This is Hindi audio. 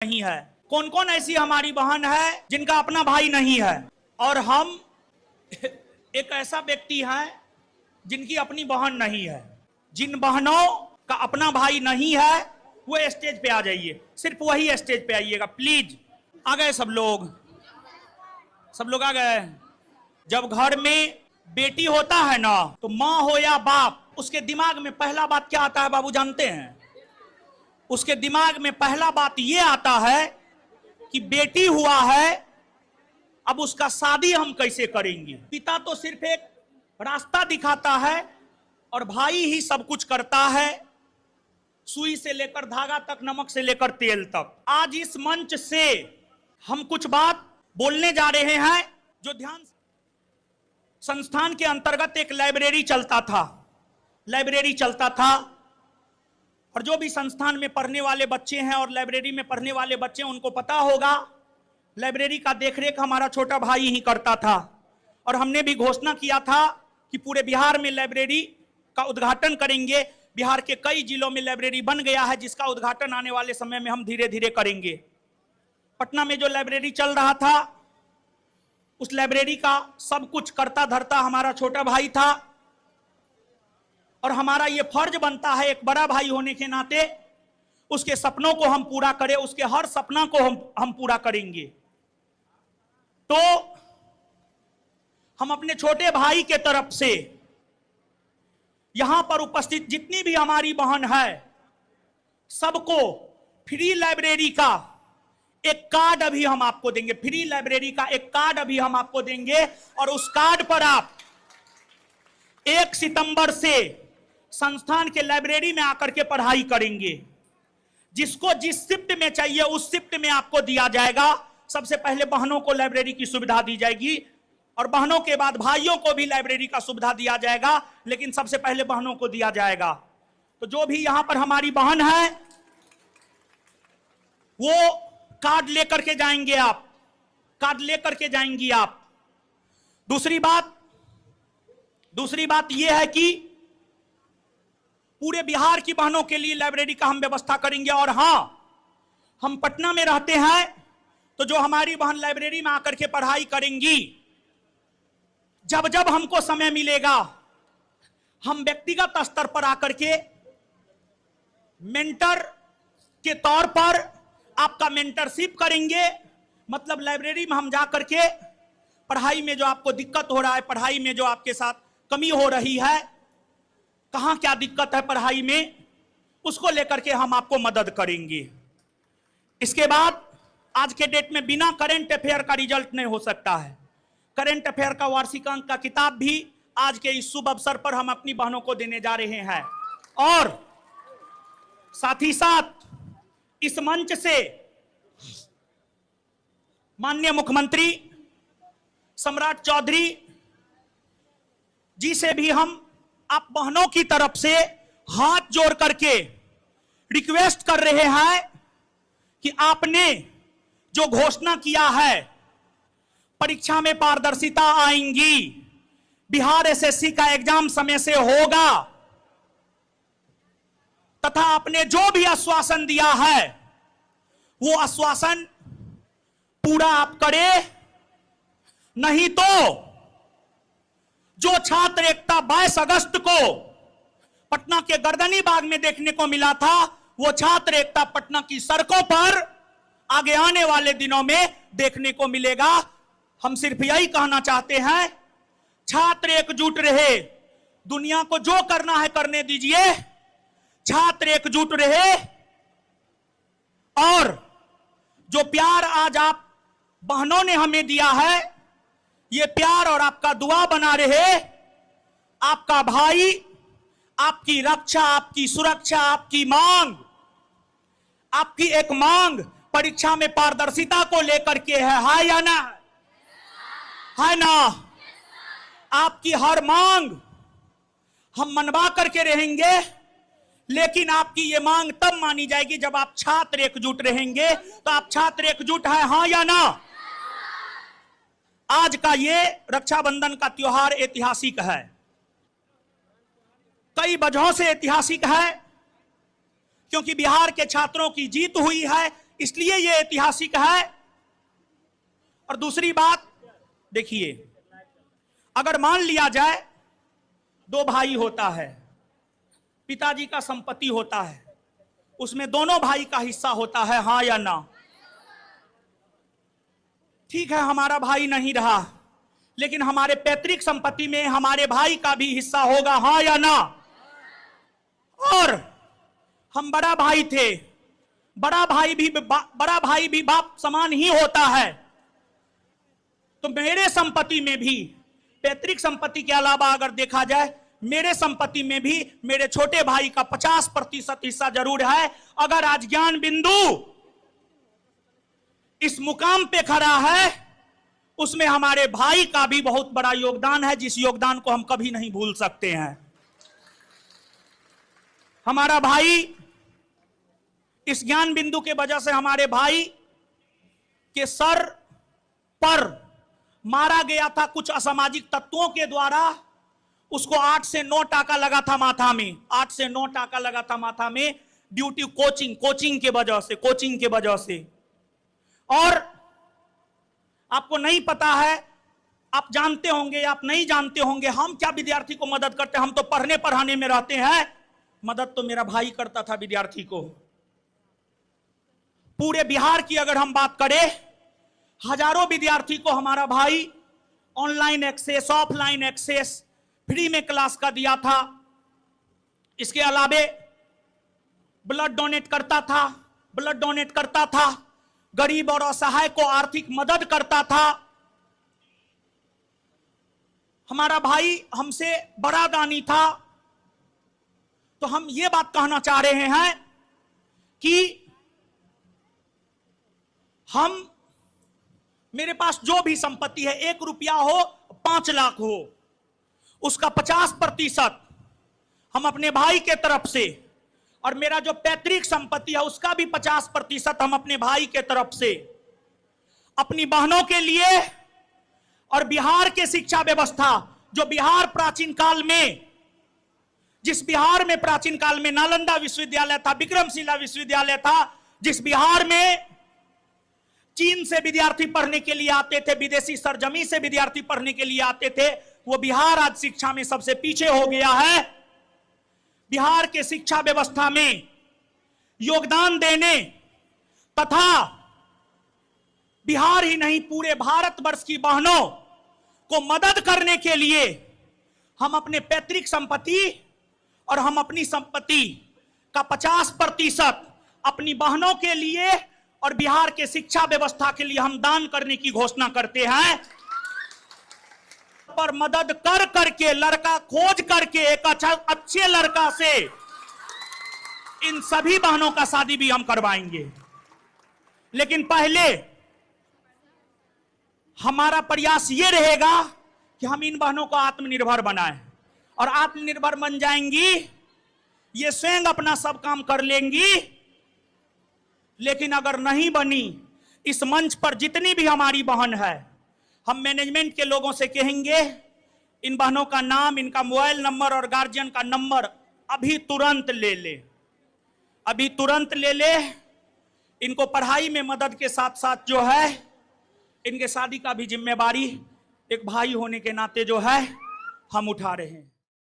नहीं है। कौन कौन ऐसी हमारी बहन है जिनका अपना भाई नहीं है, और हम एक ऐसा व्यक्ति है जिनकी अपनी बहन नहीं है। जिन बहनों का अपना भाई नहीं है वो स्टेज पे आ जाइए, सिर्फ वही स्टेज पे आइएगा प्लीज। आ गए सब लोग आ गए। जब घर में बेटी होता है ना, तो माँ हो या बाप, उसके दिमाग में पहला बात क्या आता है बाबू जानते हैं? उसके दिमाग में पहला बात ये आता है कि बेटी हुआ है, अब उसका शादी हम कैसे करेंगे। पिता तो सिर्फ एक रास्ता दिखाता है और भाई ही सब कुछ करता है, सुई से लेकर धागा तक, नमक से लेकर तेल तक। आज इस मंच से हम कुछ बात बोलने जा रहे हैं जो ध्यान। संस्थान के अंतर्गत एक लाइब्रेरी चलता था, और जो भी संस्थान में पढ़ने वाले बच्चे हैं और लाइब्रेरी में पढ़ने वाले बच्चे हैं उनको पता होगा, लाइब्रेरी का देखरेख हमारा छोटा भाई ही करता था। और हमने भी घोषणा किया था कि पूरे बिहार में लाइब्रेरी का उद्घाटन करेंगे। बिहार के कई जिलों में लाइब्रेरी बन गया है, जिसका उद्घाटन आने वाले समय में हम धीरे धीरे करेंगे। पटना में जो लाइब्रेरी चल रहा था, उस लाइब्रेरी का सब कुछ करता धरता हमारा छोटा भाई था, और हमारा ये फर्ज बनता है एक बड़ा भाई होने के नाते उसके सपनों को हम पूरा करें, उसके हर सपना को हम पूरा करेंगे। तो हम अपने छोटे भाई के तरफ से यहां पर उपस्थित जितनी भी हमारी बहन है, सबको फ्री लाइब्रेरी का एक कार्ड अभी हम आपको देंगे। फ्री लाइब्रेरी का एक कार्ड अभी हम आपको देंगे, और उस कार्ड पर आप 1 सितंबर से संस्थान के लाइब्रेरी में आकर के पढ़ाई करेंगे। जिसको जिस शिफ्ट में चाहिए उस शिफ्ट में आपको दिया जाएगा। सबसे पहले बहनों को लाइब्रेरी की सुविधा दी जाएगी, और बहनों के बाद भाइयों को भी लाइब्रेरी का सुविधा दिया जाएगा, लेकिन सबसे पहले बहनों को दिया जाएगा। तो जो भी यहां पर हमारी बहन है वो कार्ड लेकर के जाएंगे, आप कार्ड लेकर के जाएंगी आप। दूसरी बात यह है कि पूरे बिहार की बहनों के लिए लाइब्रेरी का हम व्यवस्था करेंगे। और हां, हम पटना में रहते हैं, तो जो हमारी बहन लाइब्रेरी में आकर के पढ़ाई करेंगी, जब जब हमको समय मिलेगा हम व्यक्तिगत स्तर पर आकर के मेंटर के तौर पर आपका मेंटरशिप करेंगे। मतलब लाइब्रेरी में हम जाकर के पढ़ाई में जो आपको दिक्कत हो रहा है, पढ़ाई में जो आपके साथ कमी हो रही है, कहां क्या दिक्कत है पढ़ाई में, उसको लेकर के हम आपको मदद करेंगे। इसके बाद आज के डेट में बिना करंट अफेयर का रिजल्ट नहीं हो सकता है। करंट अफेयर का वार्षिकांक का किताब भी आज के इस शुभ अवसर पर हम अपनी बहनों को देने जा रहे हैं। और साथ ही साथ इस मंच से माननीय मुख्यमंत्री सम्राट चौधरी जी से भी हम आप बहनों की तरफ से हाथ जोड़ करके रिक्वेस्ट कर रहे हैं कि आपने जो घोषणा किया है परीक्षा में पारदर्शिता आएंगी, बिहार एसएससी का एग्जाम समय से होगा, तथा आपने जो भी आश्वासन दिया है वो आश्वासन पूरा आप करें। नहीं तो जो छात्र एकता 22 अगस्त को पटना के गर्दनी बाग में देखने को मिला था, वो छात्र एकता पटना की सड़कों पर आगे आने वाले दिनों में देखने को मिलेगा। हम सिर्फ यही कहना चाहते हैं, छात्र एकजुट रहे, दुनिया को जो करना है करने दीजिए, छात्र एकजुट रहे। और जो प्यार आज आप बहनों ने हमें दिया है, ये प्यार और आपका दुआ बना रहे। आपका भाई आपकी रक्षा, आपकी सुरक्षा, आपकी मांग, आपकी एक मांग परीक्षा में पारदर्शिता को लेकर के है या ना? है ना? आपकी हर मांग हम मनवा करके रहेंगे, लेकिन आपकी ये मांग तब मानी जाएगी जब आप छात्र एकजुट रहेंगे। तो आप छात्र एकजुट है, हां या ना? आज का ये रक्षाबंधन का त्योहार ऐतिहासिक है, कई वजहों से ऐतिहासिक है, क्योंकि बिहार के छात्रों की जीत हुई है। इसलिए ये ऐतिहासिक है। और दूसरी बात देखिए, अगर मान लिया जाए दो भाई होता है, पिताजी का संपत्ति होता है, उसमें दोनों भाई का हिस्सा होता है, हां या ना? ठीक है, हमारा भाई नहीं रहा, लेकिन हमारे पैतृक संपत्ति में हमारे भाई का भी हिस्सा होगा, हां या ना? और हम बड़ा भाई थे, बड़ा भाई भी बाप समान ही होता है, तो मेरे संपत्ति में भी, पैतृक संपत्ति के अलावा अगर देखा जाए, मेरे संपत्ति में भी मेरे छोटे भाई का 50% हिस्सा जरूर है। अगर आज ज्ञान बिंदु इस मुकाम पे खड़ा है, उसमें हमारे भाई का भी बहुत बड़ा योगदान है, जिस योगदान को हम कभी नहीं भूल सकते हैं। हमारा भाई, इस ज्ञान बिंदु के वजह से हमारे भाई के सर पर मारा गया था कुछ असामाजिक तत्वों के द्वारा। उसको 8 से 9 टाका लगा था माथा में, 8 से 9 टाका लगा था माथा में, ड्यूटी कोचिंग के वजह से। और आपको नहीं पता है, आप जानते होंगे, आप नहीं जानते होंगे, हम क्या विद्यार्थी को मदद करते हैं? हम तो पढ़ने पढ़ाने में रहते हैं। मदद तो मेरा भाई करता था विद्यार्थी को। पूरे बिहार की अगर हम बात करें, हजारों विद्यार्थी को हमारा भाई online access, offline access, free में क्लास का दिया था। इसके अलावे ब्लड डोनेट करता था, गरीब और असहाय को आर्थिक मदद करता था। हमारा भाई हमसे बड़ा दानी था। तो हम ये बात कहना चाह रहे हैं कि मेरे पास जो भी संपत्ति है, 1 रुपया हो, 5 लाख हो, उसका 50% हम अपने भाई के तरफ से, और मेरा जो पैतृक संपत्ति है उसका भी 50% हम अपने भाई के तरफ से, अपनी बहनों के लिए, और बिहार के शिक्षा व्यवस्था, जो बिहार प्राचीन काल में, जिस बिहार में प्राचीन काल में नालंदा विश्वविद्यालय था, विक्रमशिला विश्वविद्यालय था, जिस बिहार में चीन से विद्यार्थी पढ़ने के लिए आते थे, विदेशी सरजमी से विद्यार्थी पढ़ने के लिए आते थे, वो बिहार आज शिक्षा में सबसे पीछे हो गया है। बिहार के शिक्षा व्यवस्था में योगदान देने तथा बिहार ही नहीं पूरे भारतवर्ष की बहनों को मदद करने के लिए हम अपने पैतृक संपत्ति और हम अपनी संपत्ति का 50% अपनी बहनों के लिए और बिहार के शिक्षा व्यवस्था के लिए हम दान करने की घोषणा करते हैं। पर मदद कर करके, लड़का खोज करके, एक अच्छे लड़का से इन सभी बहनों का शादी भी हम करवाएंगे। लेकिन पहले हमारा प्रयास ये रहेगा कि हम इन बहनों को आत्मनिर्भर बनाएं, और आत्मनिर्भर बन जाएंगी, ये स्वयं अपना सब काम कर लेंगी। लेकिन अगर नहीं बनी, इस मंच पर जितनी भी हमारी बहन है, हम मैनेजमेंट के लोगों से कहेंगे, इन बहनों का नाम, इनका मोबाइल नंबर और गार्जियन का नंबर अभी तुरंत ले ले। इनको पढ़ाई में मदद के साथ साथ जो है, इनके शादी का भी जिम्मेवारी एक भाई होने के नाते जो है हम उठा रहे हैं।